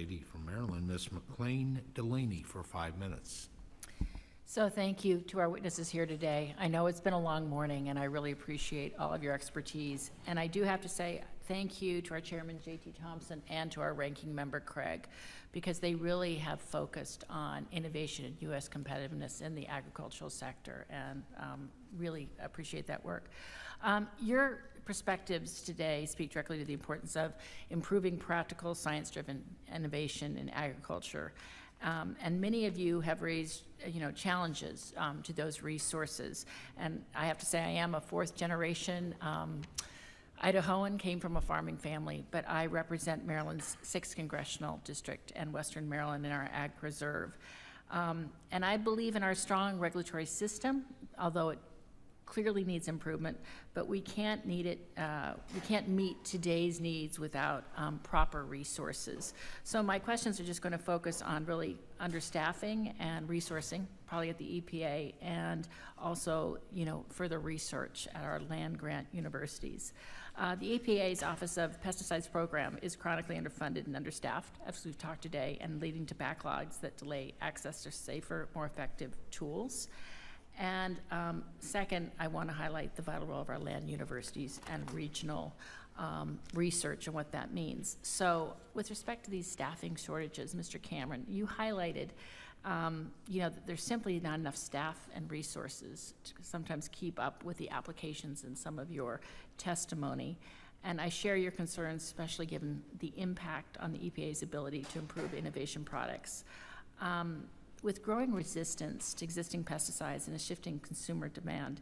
lady from Maryland, Ms. McClain Delaney, for 5 minutes. So thank you to our witnesses here today. I know it's been a long morning, and I really appreciate all of your expertise. And I do have to say thank you to our chairman, J.T. Thompson, and to our ranking member, Craig, because they really have focused on innovation and U.S. competitiveness in the agricultural sector, and really appreciate that work. Your perspectives today speak directly to the importance of improving practical, science-driven innovation in agriculture. And many of you have raised, challenges to those resources. And I have to say, I am a fourth generation Idahoan, came from a farming family, but I represent Maryland's 6th congressional district and Western Maryland in our Ag Preserve. And I believe in our strong regulatory system, although it clearly needs improvement, but we can't meet today's needs without proper resources. So my questions are just going to focus on really understaffing and resourcing, probably at the EPA, and also, further research at our land-grant universities. The EPA's Office of Pesticides program is chronically underfunded and understaffed, as we've talked today, and leading to backlogs that delay access to safer, more effective tools. And second, I want to highlight the vital role of our land universities and regional research and what that means. So with respect to these staffing shortages, Mr. Cameron, you highlighted that there's simply not enough staff and resources to sometimes keep up with the applications in some of your testimony. And I share your concerns, especially given the impact on the EPA's ability to improve innovation products. With growing resistance to existing pesticides and a shifting consumer demand,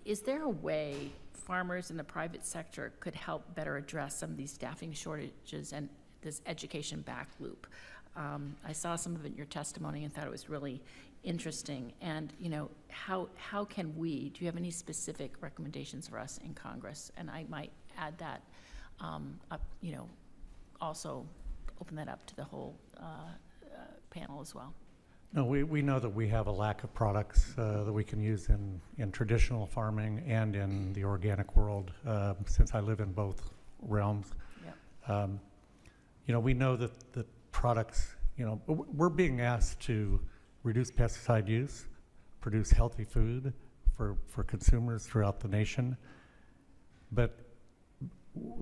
is there a way farmers in the private sector could help better address some of these staffing shortages and this education back loop? I saw some of it in your testimony and thought it was really interesting. And how can we? Do you have any specific recommendations for us in Congress? And I might add that also open that up to the whole panel as well. No, we know that we have a lack of products that we can use in traditional farming and in the organic world, since I live in both realms. Yep. We know that the products, we're being asked to reduce pesticide use, produce healthy food for consumers throughout the nation. But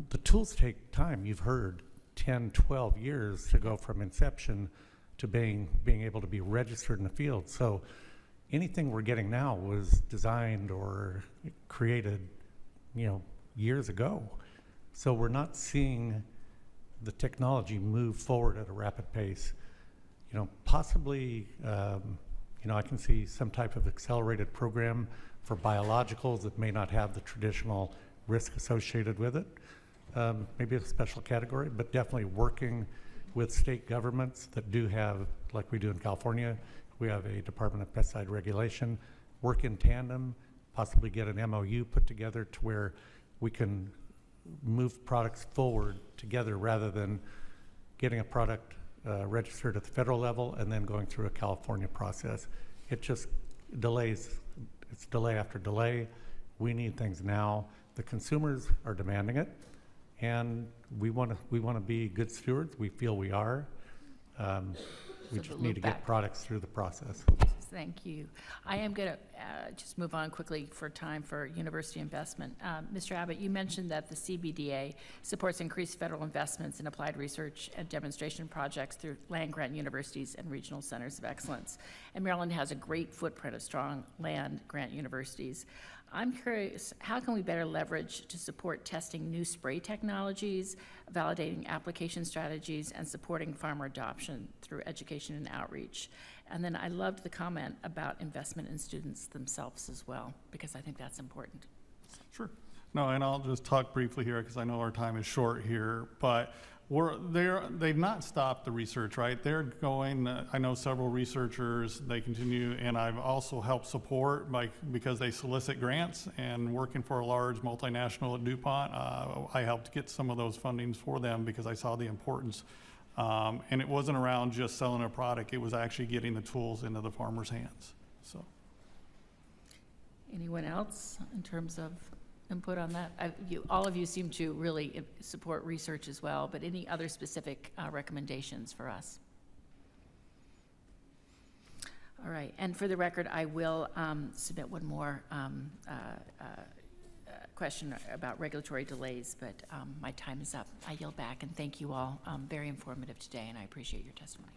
the tools take time. You've heard 10, 12 years to go from inception to being able to be registered in the field. So anything we're getting now was designed or created, years ago. So we're not seeing the technology move forward at a rapid pace. Possibly, I can see some type of accelerated program for biologicals that may not have the traditional risk associated with it. Maybe a special category, but definitely working with state governments that do have, like we do in California, we have a Department of Pesticide Regulation, work in tandem, possibly get an MOU put together to where we can move products forward together rather than getting a product registered at the federal level and then going through a California process. It just delays, it's delay after delay. We need things now. The consumers are demanding it. And we want to be good stewards. We feel we are. We just need to get products through the process. Thank you. I am going to just move on quickly for time for university investment. Mr. Abbott, you mentioned that the CBDA supports increased federal investments in applied research and demonstration projects through land-grant universities and regional centers of excellence. And Maryland has a great footprint of strong land-grant universities. I'm curious, how can we better leverage to support testing new spray technologies, validating application strategies, and supporting farmer adoption through education and outreach? And then I loved the comment about investment in students themselves as well, because I think that's important. Sure. No, and I'll just talk briefly here because I know our time is short here, but they've not stopped the research, right? They're going, I know several researchers, they continue, and I've also helped support because they solicit grants, and working for a large multinational at DuPont, I helped get some of those fundings for them because I saw the importance. And it wasn't around just selling a product, it was actually getting the tools into the farmer's hands. So. Anyone else in terms of input on that? All of you seem to really support research as well, but any other specific recommendations for us? All right, and for the record, I will submit one more question about regulatory delays, but my time is up. I yield back, and thank you all. Very informative today, and I appreciate your testimony.